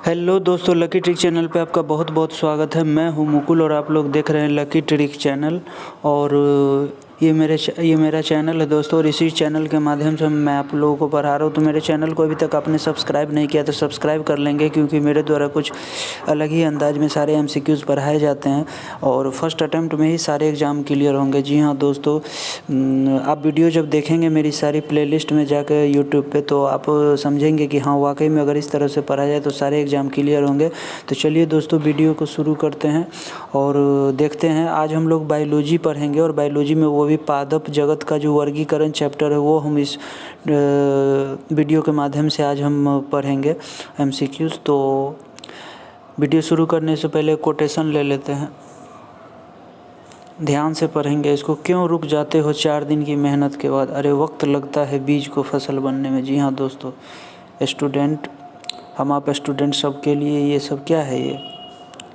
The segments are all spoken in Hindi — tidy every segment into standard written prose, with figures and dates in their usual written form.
हेलो दोस्तों, लकी ट्रिक चैनल पे आपका बहुत बहुत स्वागत है। मैं हूं मुकुल और आप लोग देख रहे हैं लकी ट्रिक चैनल। और ये मेरा चैनल है दोस्तों, और इसी चैनल के माध्यम से मैं आप लोगों को पढ़ा रहा हूं। तो मेरे चैनल को अभी तक आपने सब्सक्राइब नहीं किया तो सब्सक्राइब कर लेंगे, क्योंकि मेरे द्वारा कुछ अलग ही अंदाज में सारे MCQs पढ़ाए जाते हैं और फर्स्ट अटैम्प्ट में ही सारे एग्ज़ाम क्लियर होंगे। जी हाँ दोस्तों, आप वीडियो जब देखेंगे मेरी सारी प्लेलिस्ट में जाकर यूट्यूब पे, तो आप समझेंगे कि हाँ वाकई में अगर इस तरह से पढ़ा जाए तो सारे एग्ज़ाम क्लियर होंगे। तो चलिए दोस्तों, वीडियो को शुरू करते हैं और देखते हैं। आज हम लोग बायोलॉजी पढ़ेंगे और बायोलॉजी में वो भी पादप जगत का जो वर्गीकरण चैप्टर है वो हम इस वीडियो के माध्यम से आज हम पढ़ेंगे MCQs। तो वीडियो शुरू करने से पहले कोटेशन ले लेते हैं, ध्यान से पढ़ेंगे इसको। क्यों रुक जाते हो 4 दिन की मेहनत के बाद, अरे वक्त लगता है बीज को फसल बनने में। जी हाँ दोस्तों, स्टूडेंट, हम आप स्टूडेंट सब के लिए ये सब क्या है, ये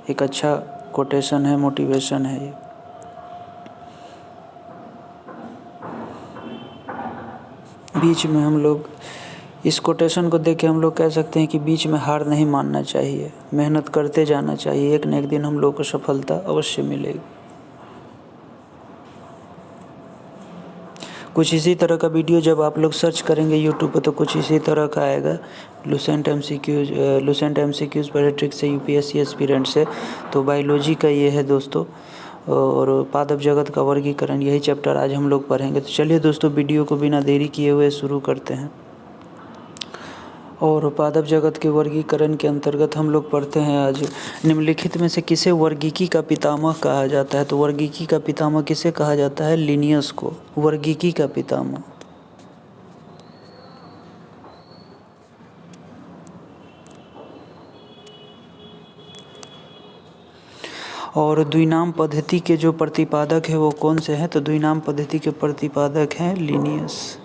एक अच्छा कोटेशन है, मोटिवेशन है ये। बीच में हम लोग इस कोटेशन को देख के हम लोग कह सकते हैं कि बीच में हार नहीं मानना चाहिए, मेहनत करते जाना चाहिए, एक न एक दिन हम लोग को सफलता अवश्य मिलेगी। कुछ इसी तरह का वीडियो जब आप लोग सर्च करेंगे यूट्यूब पर तो कुछ इसी तरह का आएगा, लूसेंट MCQs बड़े ट्रिक से UPSC एस्पिरेंट से। तो बायोलॉजी का ये है दोस्तों, और पादप जगत का वर्गीकरण, यही चैप्टर आज हम लोग पढ़ेंगे। तो चलिए दोस्तों, वीडियो को बिना देरी किए हुए शुरू करते हैं। और पादप जगत के वर्गीकरण के अंतर्गत हम लोग पढ़ते हैं आज, निम्नलिखित में से किसे वर्गीकी का पितामह कहा जाता है। तो वर्गीकी का पितामह किसे कहा जाता है? लिनियस को वर्गीकी का पितामह। और द्विनाम पद्धति के जो प्रतिपादक है वो कौन से हैं? तो द्विनाम पद्धति के प्रतिपादक हैं लिनियस।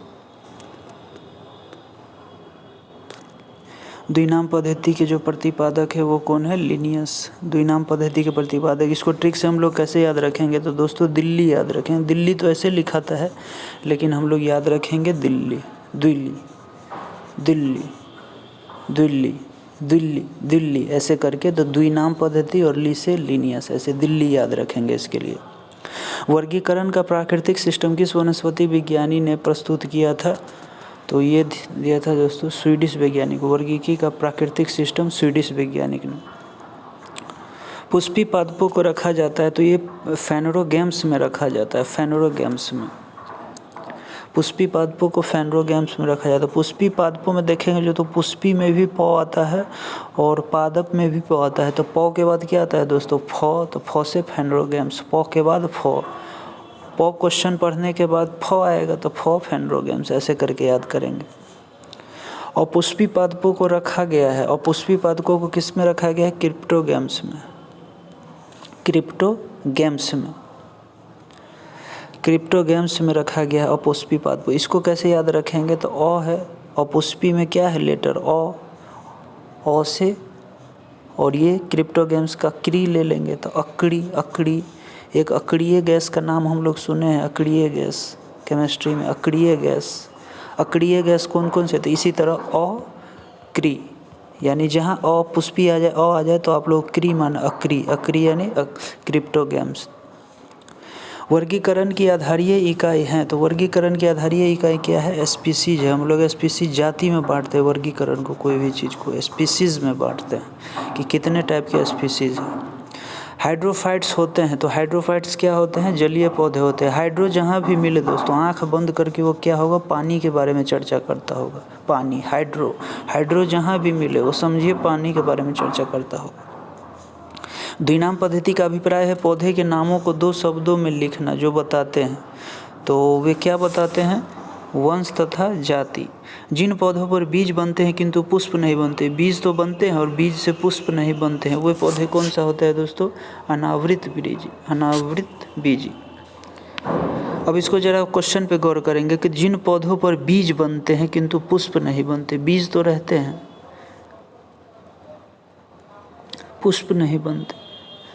द्विनाम पद्धति के जो प्रतिपादक है वो कौन है? लिनियस। द्विनाम पद्धति के प्रतिपादक, इसको ट्रिक से हम लोग कैसे याद रखेंगे? तो दोस्तों दिल्ली याद रखेंगे। दिल्ली तो ऐसे लिखाता है, लेकिन हम लोग याद रखेंगे दिल्ली, दिल्ली, दिल्ली, दिल्ली, दिल्ली, दिल्ली, ऐसे करके। तो द्विनाम पद्धति और ली से लिनियस, ऐसे दिल्ली याद रखेंगे इसके लिए। वर्गीकरण का प्राकृतिक सिस्टम किस वनस्पति विज्ञानी ने प्रस्तुत किया था? तो ये दिया था दोस्तों स्वीडिश वैज्ञानिक। वर्गीकी का प्राकृतिक सिस्टम स्वीडिश वैज्ञानिक ने। पुष्पी पादपों को रखा जाता है, तो ये फेनोरोगैम्स में रखा जाता है, फेनोरोगैम्स में। पुष्पी पादपों को फेनोरोगैम्स में रखा जाता है। पुष्पी पादपों में देखेंगे जो, तो पुष्पी में भी पौ आता है और पादप में भी पौ आता है। तो पौ के बाद क्या आता है दोस्तों? फौ। तो फौ से फेनोरोगैम्स, पौ के बाद फौ। पौ क्वेश्चन पढ़ने के बाद फौ आएगा, तो फौ फेनोरोगैम्स, ऐसे करके याद करेंगे। और पुष्पी पादपों को रखा गया है, और पुष्पी पादपों को किस में रखा गया है? क्रिप्टोगैम्स में, क्रिप्टोगैम्स में, क्रिप्टोगैम्स में रखा गया है और पुष्पी पादपों। इसको कैसे याद रखेंगे? तो अ है और पुष्पी में क्या है? लेटर अ से, और ये क्रिप्टोगैम्स का क्री ले लेंगे तो अकड़ी, अकड़ी। एक अकड़ीय गैस का नाम हम लोग सुने हैं, अकड़ीय गैस, केमिस्ट्री में अकड़ीय गैस। अकड़ीय गैस कौन कौन से? तो इसी तरह अ क्री, यानी जहाँ अ पुष्पी आ जाए, अ आ जाए, तो आप लोग क्री माना, अक्री, अक्री यानी क्रिप्टोगैम्स। वर्गीकरण की आधारीय इकाई हैं, तो वर्गीकरण की आधारीय इकाई क्या है? स्पीसीज है। हम लोग स्पीसीज जाति में बांटते हैं वर्गीकरण को, कोई भी चीज़ को स्पीसीज में बांटते हैं कि कितने टाइप के स्पीसीज हैं। हाइड्रोफाइट्स होते हैं, तो हाइड्रोफाइट्स क्या होते हैं? जलीय पौधे होते हैं। हाइड्रो जहाँ भी मिले दोस्तों, आंख बंद करके वो क्या होगा? पानी के बारे में चर्चा करता होगा। पानी, हाइड्रो, हाइड्रो जहाँ भी मिले वो समझिए पानी के बारे में चर्चा करता होगा। द्विनाम पद्धति का अभिप्राय है पौधे के नामों को 2 शब्दों में लिखना, जो बताते हैं। तो वे क्या बताते हैं? वंश तथा जाति। जिन पौधों पर बीज बनते हैं किंतु पुष्प नहीं बनते, बीज तो बनते हैं और बीज से पुष्प नहीं बनते हैं, वे पौधे कौन सा होता है दोस्तों? अनावृत बीजी, अनावृत बीजी। अब इसको जरा क्वेश्चन पे गौर करेंगे कि जिन पौधों पर बीज बनते हैं किंतु पुष्प नहीं बनते, बीज तो रहते हैं, पुष्प नहीं बनते,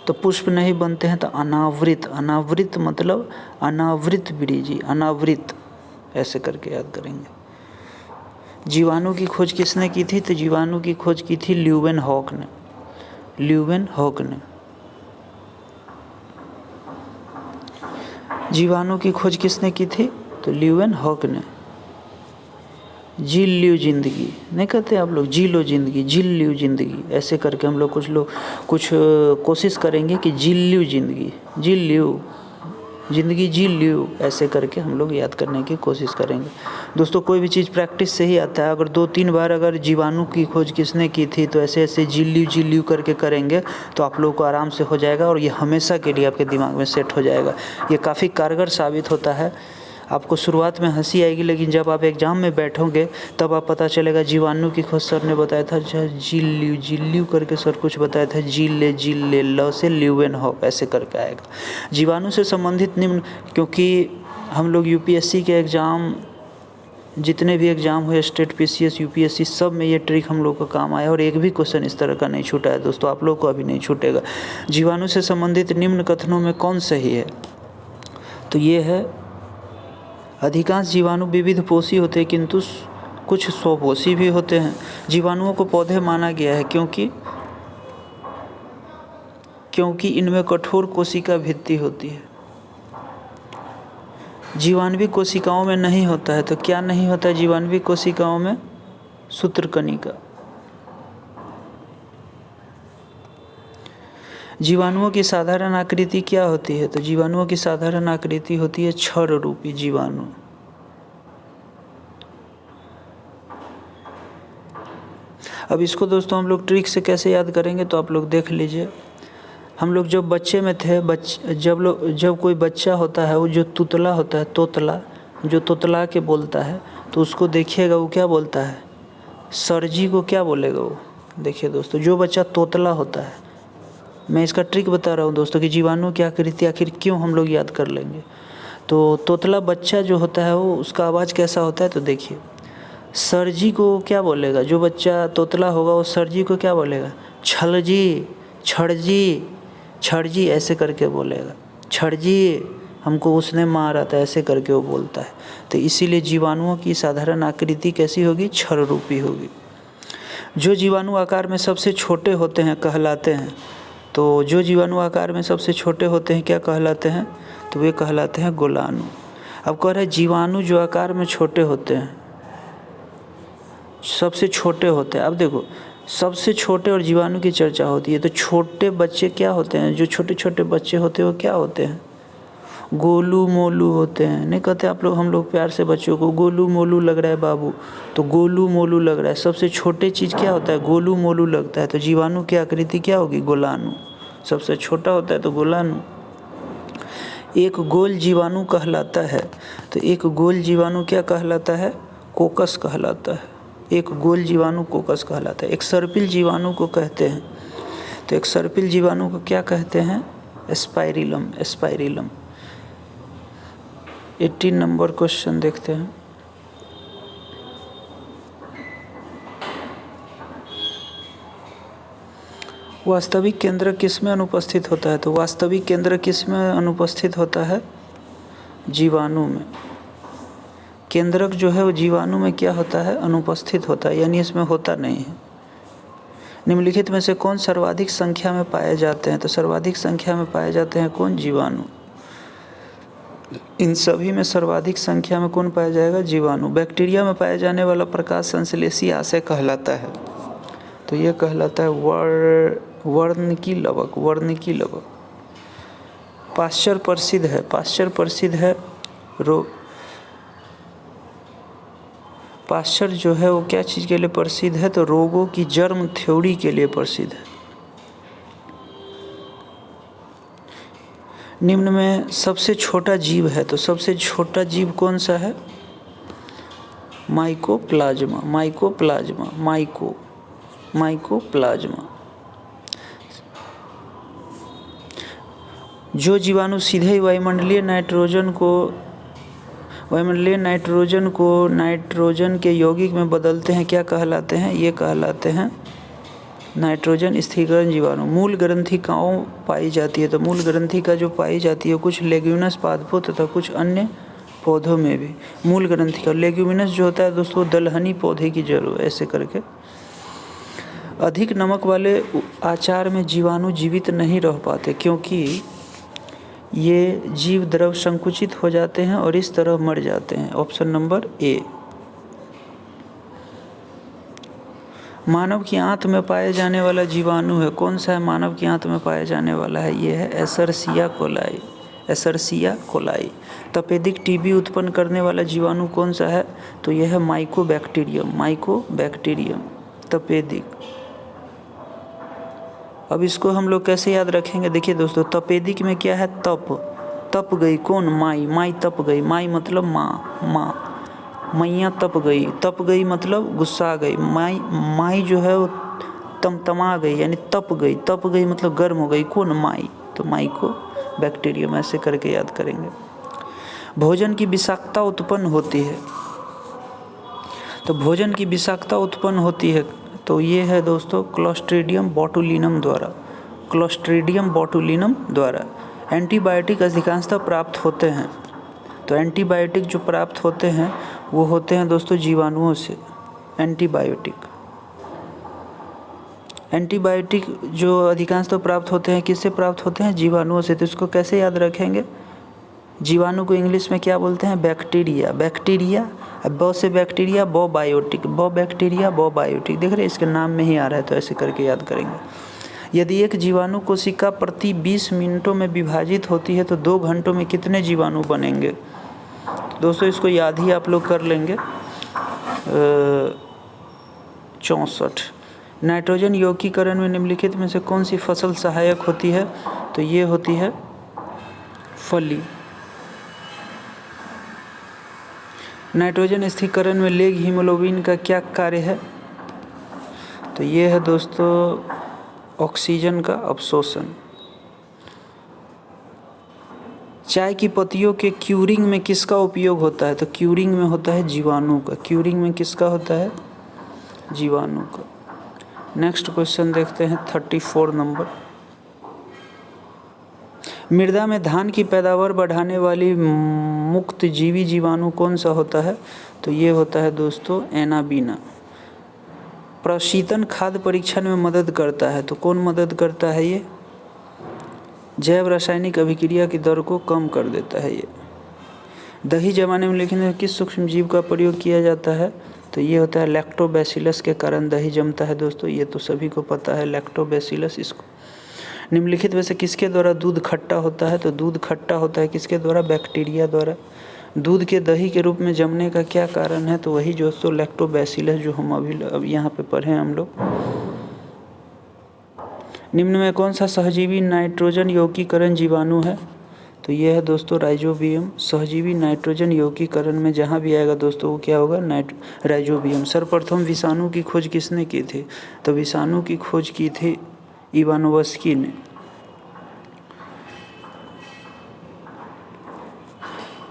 तो पुष्प नहीं बनते हैं तो अनावृत, अनावृत मतलब अनावृत बीजी, अनावृत, ऐसे करके याद करेंगे। जीवाणु की खोज किसने की थी? तो जीवाणु की खोज की थी ल्यूवेनहॉक ने। ल्यूवेनहॉक ने जीवाणु की खोज किसने की थी? तो ल्यूवेनहॉक ने। जी ल्यू जिंदगी नहीं कहते आप लोग, जी लो जिंदगी, जी ल्यू जिंदगी, ऐसे करके हम लोग कुछ कोशिश करेंगे कि जी ल्यू जिंदगी, जी ल्यू जिंदगी, जी ल्यू, ऐसे करके हम लोग याद करने की कोशिश करेंगे। दोस्तों कोई भी चीज़ प्रैक्टिस से ही आता है। अगर 2-3 बार अगर जीवाणु की खोज किसने की थी तो ऐसे ऐसे जी ल्यू करके करेंगे तो आप लोगों को आराम से हो जाएगा और ये हमेशा के लिए आपके दिमाग में सेट हो जाएगा। ये काफ़ी कारगर साबित होता है। आपको शुरुआत में हंसी आएगी, लेकिन जब आप एग्ज़ाम में बैठोगे तब आप पता चलेगा जीवाणु की खोज सर ने बताया था जी ल्यू करके सर कुछ बताया था, जी ले ल से ल्यूवेनहॉक, ऐसे करके आएगा। जीवाणु से संबंधित निम्न, क्योंकि हम लोग यूपीएससी के एग्ज़ाम, जितने भी एग्ज़ाम हुए स्टेट पीसीएस यूपीएससी, सब में ये ट्रिक हम लोग को काम आया और एक भी क्वेश्चन इस तरह का नहीं छूटा है। दोस्तों आप लोग को अभी नहीं छूटेगा। जीवाणु से संबंधित निम्न कथनों में कौन सही है? तो ये है, अधिकांश जीवाणु विविध पोषी होते हैं किंतु कुछ स्वपोषी भी होते हैं। जीवाणुओं को पौधे माना गया है क्योंकि इनमें कठोर कोशिका भित्ति होती है। जीवाणुवी कोशिकाओं में नहीं होता है। तो क्या नहीं होता है जीवाणुवी कोशिकाओं में? सूत्रकणिका। जीवाणुओं की साधारण आकृति क्या होती है? तो जीवाणुओं की साधारण आकृति होती है छड़ रूपी जीवाणु। अब इसको दोस्तों हम लोग ट्रिक से कैसे याद करेंगे तो आप लोग देख लीजिए। हम लोग जब बच्चे में थे, जब कोई बच्चा होता है, वो जो तुतला होता है, तोतला जो तोतला के बोलता है, तो उसको देखिएगा वो क्या बोलता है? सर जी को क्या बोलेगा वो? देखिए दोस्तों, जो बच्चा तोतला होता है, मैं इसका ट्रिक बता रहा हूँ दोस्तों कि जीवाणु की आकृति आखिर क्यों हम लोग याद कर लेंगे। तो तोतला बच्चा जो होता है वो, उसका आवाज़ कैसा होता है? तो देखिए, सर जी को क्या बोलेगा? जो बच्चा तोतला होगा वो सर जी को क्या बोलेगा? छड़ जी, ऐसे करके बोलेगा। छड़ जी, हमको उसने मारा था, ऐसे करके वो बोलता है। तो इसीलिए जीवाणुओं की साधारण आकृति कैसी होगी? छड़ रूपी होगी। जो जीवाणु आकार में सबसे छोटे होते हैं कहलाते हैं। तो जो जीवाणु आकार में सबसे छोटे होते हैं क्या कहलाते हैं? तो वे कहलाते हैं गोलाणु। अब कह रहे हैं जीवाणु जो आकार में छोटे होते हैं, सबसे छोटे होते हैं। अब देखो, सबसे छोटे और जीवाणु की चर्चा होती है तो छोटे बच्चे क्या होते हैं? जो छोटे छोटे बच्चे होते हैं वो क्या होते हैं? गोलू मोलू होते हैं। नहीं कहते आप लोग, हम लोग प्यार से बच्चों को गोलू मोलू लग रहा है बाबू, तो गोलू मोलू लग रहा है। सबसे छोटे चीज़ क्या होता है? गोलू मोलू लगता है। तो जीवाणु की आकृति क्या होगी? गोलाणु। सबसे छोटा होता है तो गोलाणु। एक गोल जीवाणु कहलाता है। तो एक गोल जीवाणु क्या कहलाता है? कोकस कहलाता है। एक गोल जीवाणु कोकस कहलाता है। एक सर्पिल जीवाणु को कहते हैं। तो एक सर्पिल जीवाणु को क्या कहते हैं? स्पाइरिलम। 18 नंबर क्वेश्चन देखते हैं। वास्तविक केंद्र किस में अनुपस्थित होता है? तो वास्तविक केंद्र किस में अनुपस्थित होता है? जीवाणु में। केंद्रक जो है वो जीवाणु में क्या होता है? अनुपस्थित होता है, यानी इसमें होता नहीं है। निम्नलिखित में से कौन सर्वाधिक संख्या में पाए जाते हैं? तो सर्वाधिक संख्या में पाए जाते हैं कौन? जीवाणु। इन सभी में सर्वाधिक संख्या में कौन पाया जाएगा? जीवाणु। बैक्टीरिया में पाया जाने वाला प्रकाश संश्लेषी आशय कहलाता है। तो यह कहलाता है वर्णकी लवक। पाश्चर प्रसिद्ध है पाश्चर जो है वो क्या चीज़ के लिए प्रसिद्ध है? तो रोगों की जर्म थ्योरी के लिए प्रसिद्ध है। निम्न में सबसे छोटा जीव है, तो सबसे छोटा जीव कौन सा है? माइकोप्लाज्मा। जो जीवाणु सीधे ही वायुमंडलीय नाइट्रोजन को नाइट्रोजन के यौगिक में बदलते हैं क्या कहलाते हैं? ये कहलाते हैं नाइट्रोजन स्थिरीकरण जीवाणु। मूल ग्रंथिकाओं पाई जाती है। तो मूल ग्रंथिका जो पाई जाती है कुछ लेग्यूमिनस पादपों तथा कुछ अन्य पौधों में भी मूल ग्रंथि का। लेग्यूमिनस जो होता है दोस्तों दलहनी पौधे की जड़, ऐसे करके। अधिक नमक वाले आचार में जीवाणु जीवित नहीं रह पाते क्योंकि ये जीव द्रव संकुचित हो जाते हैं और इस तरह मर जाते हैं। Option number A. मानव की आंत में पाए जाने वाला जीवाणु है, कौन सा है मानव की आंत में पाया जाने वाला है? ये है एसरसिया कोलाई, एसरसिया कोलाई। तपेदिक टीबी उत्पन्न करने वाला जीवाणु कौन सा है? तो यह है माइकोबैक्टीरियम, माइकोबैक्टीरियम तपेदिक। अब इसको हम लोग कैसे याद रखेंगे? देखिए दोस्तों, तपेदिक में क्या है? तप गई कौन? माई तप गई। माई मतलब माँ, मैया तप गई मतलब गुस्सा गई। माई जो है वो तमतमा गई, यानी तप गई मतलब गर्म हो गई। कौन? माई। तो माई को बैक्टीरियम, ऐसे करके याद करेंगे। भोजन की विषाक्तता उत्पन्न होती है, तो भोजन की विषाक्तता उत्पन्न होती है तो ये है दोस्तों क्लोस्ट्रीडियम बोटुलिनम द्वारा, क्लोस्ट्रीडियम बोटुलिनम द्वारा। एंटीबायोटिक अधिकांशतः प्राप्त होते हैं, तो एंटीबायोटिक जो प्राप्त होते हैं वो होते हैं दोस्तों जीवाणुओं से। एंटीबायोटिक जो अधिकांशतः प्राप्त होते हैं किससे प्राप्त होते हैं? जीवाणुओं से। तो इसको कैसे याद रखेंगे? जीवाणु को इंग्लिश में क्या बोलते हैं? बैक्टीरिया। ब से बैक्टीरिया, बो बायोटिक, बो बैक्टीरिया, बो बायोटिक। देख रहे हैं इसके नाम में ही आ रहा है, तो ऐसे करके याद करेंगे। यदि एक जीवाणु कोशिका प्रति 20 मिनटों में विभाजित होती है तो 2 घंटों में कितने जीवाणु बनेंगे? दोस्तों इसको याद ही आप लोग कर लेंगे। 64। नाइट्रोजन यौगिकीकरण में निम्नलिखित में से कौन सी फसल सहायक होती है? तो ये होती है फली। नाइट्रोजन स्थिरीकरण में लेग हीमोग्लोबिन का क्या कार्य है? तो ये है दोस्तों ऑक्सीजन का अवशोषण। चाय की पत्तियों के क्यूरिंग में किसका उपयोग होता है? तो क्यूरिंग में होता है जीवाणु का। क्यूरिंग में किसका होता है? जीवाणु का। नेक्स्ट क्वेश्चन देखते हैं 34 नंबर। मृदा में धान की पैदावार बढ़ाने वाली मुक्त जीवी जीवाणु कौन सा होता है? तो ये होता है दोस्तों एनाबीना। प्रशीतन खाद्य परीक्षण में मदद करता है, तो कौन मदद करता है? ये जैव रासायनिक अभिक्रिया की दर को कम कर देता है। ये दही जमाने में लिखने किस सूक्ष्म जीव का प्रयोग किया जाता है? तो ये होता है लैक्टोबैसिलस के कारण दही जमता है दोस्तों, ये तो सभी को पता है लैक्टोबैसिलस। इसको निम्नलिखित में से किसके द्वारा दूध खट्टा होता है? तो दूध खट्टा होता है किसके द्वारा? बैक्टीरिया द्वारा। दूध के दही के रूप में जमने का क्या कारण है? तो वही दोस्तों लैक्टोबैसिलस, जो हम अभी यहाँ पे पढ़े हम लोग। निम्न में कौन सा सहजीवी नाइट्रोजन यौगिकीकरण जीवाणु है? तो यह है दोस्तों राइजोबियम। सहजीवी नाइट्रोजन यौगिकीकरण में जहाँ भी आएगा दोस्तों वो क्या होगा? राइजोबियम। सर्वप्रथम विषाणु की खोज किसने की थी? तो विषाणु की खोज की थी इवानोवस्की ने।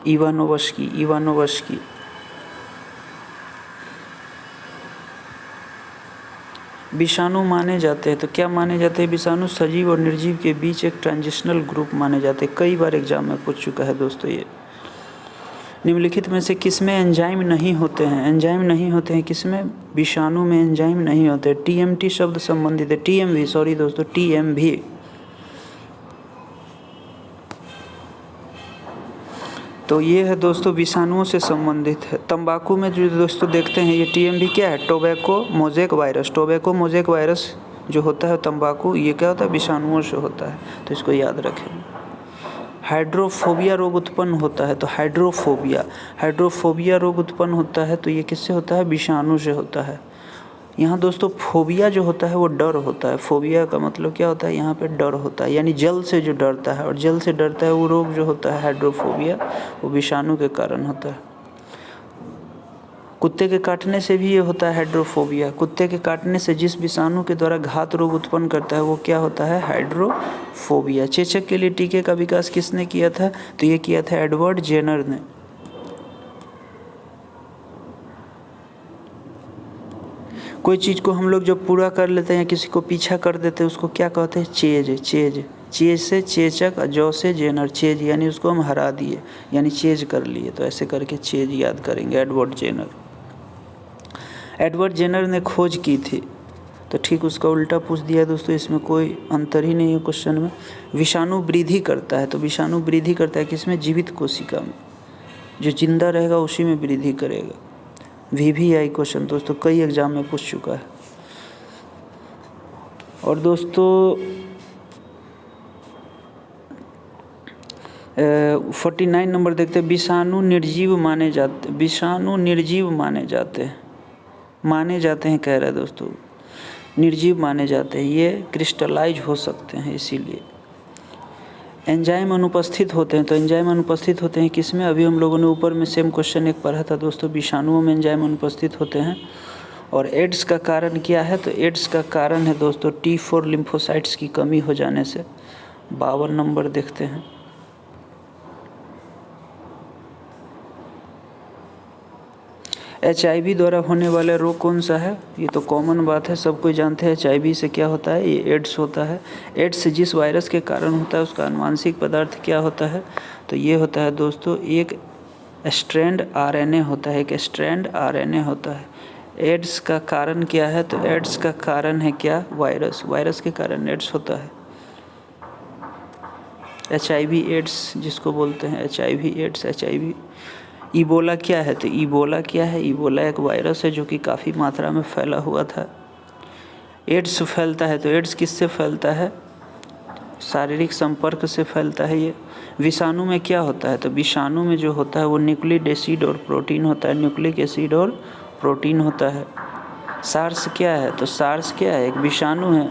इवानोवस्की। विषाणु माने जाते हैं, तो क्या माने जाते हैं? विषाणु सजीव और निर्जीव के बीच एक ट्रांजिशनल ग्रुप माने जाते हैं। कई बार एग्जाम में पूछ चुका है दोस्तों ये। निम्नलिखित में से किसमें एंजाइम नहीं होते हैं? एंजाइम नहीं होते हैं किसमें? विषाणु में एंजाइम नहीं होते। टीएमटी शब्द संबंधित है, टीएमवी, सॉरी दोस्तों टीएमवी। तो ये है दोस्तों विषाणुओं से संबंधित है। तंबाकू में जो दोस्तों देखते हैं ये टीएमवी क्या है? Tobacco mosaic virus. Tobacco mosaic virus जो होता है तंबाकू, ये क्या होता है? विषाणुओं से होता है, तो इसको याद रखें। हाइड्रोफोबिया रोग उत्पन्न होता है, तो हाइड्रोफोबिया रोग उत्पन्न होता है, तो ये किससे होता है? विषाणु से होता है। यहाँ दोस्तों फोबिया जो होता है वो डर होता है। फोबिया का मतलब क्या होता है? यहाँ पे डर होता है, यानी जल से जो डरता है, और जल से डरता है वो रोग जो होता है हाइड्रोफोबिया, वो विषाणु के कारण होता है। कुत्ते के काटने से भी ये होता है हाइड्रोफोबिया। कुत्ते के काटने से जिस विषाणु के द्वारा घात रोग उत्पन्न करता है वो क्या होता है? हाइड्रोफोबिया। चेचक के लिए टीके का विकास किसने किया था? तो ये किया था एडवर्ड जेनर ने। कोई चीज़ को हम लोग जब पूरा कर लेते हैं या किसी को पीछा कर देते हैं उसको क्या कहते हैं? चेज। चेज से चेचक, जौ से जेनर, चेज यानी उसको हम हरा दिए यानी चेज कर लिए, तो ऐसे करके चेज याद करेंगे। एडवर्ड जेनर, एडवर्ड जेनर ने खोज की थी, तो ठीक उसका उल्टा पूछ दिया दोस्तों, इसमें कोई अंतर ही नहीं है क्वेश्चन में। विषाणु वृद्धि करता है, तो विषाणु वृद्धि करता है किसमें? जीवित कोशिका में, जो जिंदा रहेगा उसी में वृद्धि करेगा। VVI क्वेश्चन दोस्तों कई एग्जाम में पूछ चुका है। और दोस्तों 49 नंबर देखते हैं। विषाणु निर्जीव माने जाते, विषाणु निर्जीव माने जाते हैं कह रहा है दोस्तों, निर्जीव माने जाते हैं, ये क्रिस्टलाइज हो सकते हैं इसीलिए। एंजाइम अनुपस्थित होते हैं, तो एंजाइम अनुपस्थित होते हैं किसमें? अभी हम लोगों ने ऊपर में सेम क्वेश्चन एक पढ़ा था दोस्तों, विषाणुओं में एंजाइम अनुपस्थित होते हैं। और एड्स का कारण क्या है? तो एड्स का कारण है दोस्तों T4 लिम्फोसाइट्स की कमी हो जाने से। 52 नंबर देखते हैं। HIV द्वारा होने वाला रोग कौन सा है? ये तो कॉमन बात है, सब कोई जानते हैं HIV से क्या होता है, ये एड्स होता है। एड्स जिस वायरस के कारण होता है उसका आनुवांशिक पदार्थ क्या होता है? तो ये होता है दोस्तों एक स्ट्रैंड RNA होता है, एक स्ट्रैंड RNA होता है। एड्स का कारण क्या है? तो एड्स का कारण है क्या? वायरस, वायरस के कारण एड्स होता है। HIV एड्स जिसको बोलते हैं, HIV एड्स, HIV। इबोला क्या है? तो इबोला क्या है? इबोला एक वायरस है जो कि काफ़ी मात्रा में फैला हुआ था। एड्स फैलता है, तो एड्स किससे फैलता है? शारीरिक संपर्क से फैलता है ये। विषाणु में क्या होता है? तो विषाणु में जो होता है वो न्यूक्लिक एसिड और प्रोटीन होता है, न्यूक्लिक एसिड और प्रोटीन होता है। सार्स क्या है? तो सार्स क्या है? एक विषाणु है।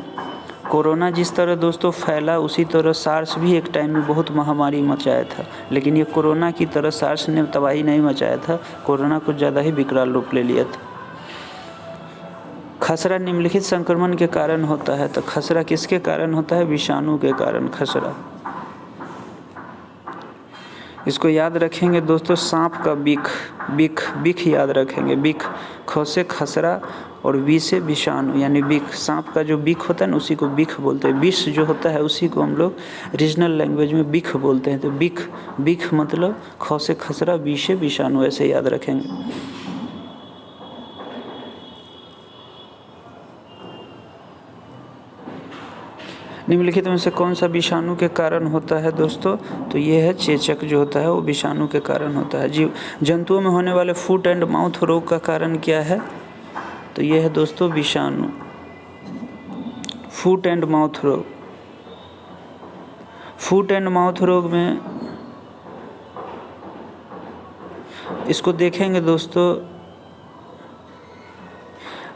कोरोना जिस तरह दोस्तों फैला उसी तरह सार्स भी एक टाइम में बहुत महामारी मचाया था, लेकिन ये कोरोना की तरह सार्स ने तबाही नहीं मचाया था, कोरोना कुछ ज़्यादा ही विकराल रूप ले लिया था। खसरा निम्नलिखित संक्रमण के कारण होता है, तो खसरा किसके कारण होता है? विषाणु के कारण खसरा। इसको याद रखेंगे दोस्तों, सांप का बिख याद रखेंगे, बिख। ख से खसरा और वी से विषाणु यानी बिख। सांप का जो बिख होता है ना उसी को बिख बोलते हैं। विष जो होता है उसी को हम लोग रीजनल लैंग्वेज में बिख बोलते हैं। तो बिख मतलब ख से खसरा, वी से विषाणु, ऐसे याद रखेंगे। निम्नलिखित में से कौन सा विषाणु के कारण होता है दोस्तों? तो ये है चेचक जो होता है वो विषाणु के कारण होता है। जंतुओं में होने वाले फुट एंड माउथ रोग का कारण क्या है? तो ये है दोस्तों विषाणु। फुट एंड माउथ रोग, फुट एंड माउथ रोग में इसको देखेंगे दोस्तों,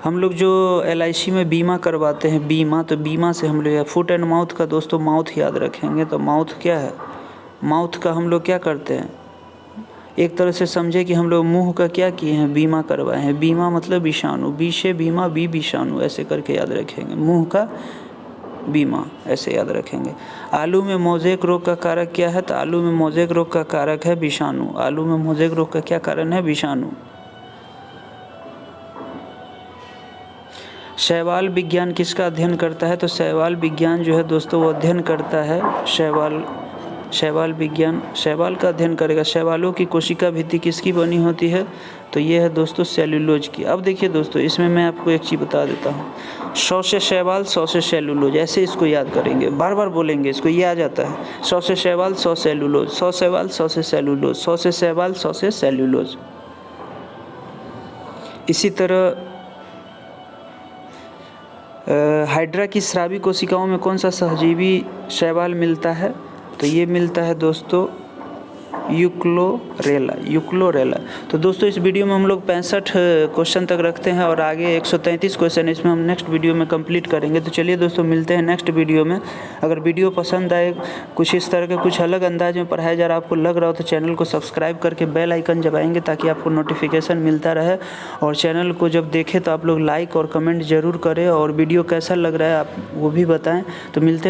हम लोग जो LIC में बीमा करवाते हैं, बीमा, तो बीमा से हम लोग फुट एंड माउथ का दोस्तों माउथ याद रखेंगे। तो माउथ क्या है? माउथ का हम लोग क्या करते हैं, एक तरह से समझे कि हम लोग मुंह का क्या किए हैं, बीमा करवाए हैं। बीमा मतलब विषाणु, बी से बीमा, बी विषाणु, ऐसे करके याद रखेंगे। मुंह का बीमा ऐसे याद रखेंगे। आलू में मोज़ेक रोग का कारक क्या है? तो आलू में मोज़ेक रोग का कारक है विषाणु। आलू में मोज़ेक रोग का क्या कारण है? विषाणु। शैवाल विज्ञान किसका अध्ययन करता है? तो शैवाल विज्ञान जो है दोस्तों वो अध्ययन करता है शैवाल विज्ञान शैवाल का अध्ययन करेगा। शैवालों की कोशिका भित्ति किसकी बनी होती है? तो ये है दोस्तों सेल्यूलोज की। अब देखिए दोस्तों, इसमें मैं आपको एक चीज़ बता देता हूँ, 100 से शैवाल 100 से सेल्यूलोज, ऐसे इसको याद करेंगे, बार बार बोलेंगे इसको, ये आ जाता है। 100 से शैवाल 100 सेल्यूलोज, 100 शैवाल 100 से सेल्यूलोज, 100 से शैवाल 100 से सेल्यूलोज। इसी तरह हाइड्रा की स्रावी कोशिकाओं में कौन सा सहजीवी शैवाल मिलता है? तो ये मिलता है दोस्तों यूक्लोरेला। तो दोस्तों इस वीडियो में हम लोग 65 क्वेश्चन तक रखते हैं और आगे 133 क्वेश्चन इसमें हम नेक्स्ट वीडियो में कंप्लीट करेंगे। तो चलिए दोस्तों मिलते हैं नेक्स्ट वीडियो में। अगर वीडियो पसंद आए, कुछ इस तरह के कुछ अलग अंदाज में पढ़ाया जा रहा आपको लग रहा हो, तो चैनल को सब्सक्राइब करके बेल आइकन दबाएंगे ताकि आपको नोटिफिकेशन मिलता रहे। और चैनल को जब देखें तो आप लोग लाइक और कमेंट ज़रूर करें, और वीडियो कैसा लग रहा है आप वो भी बताएँ। तो मिलते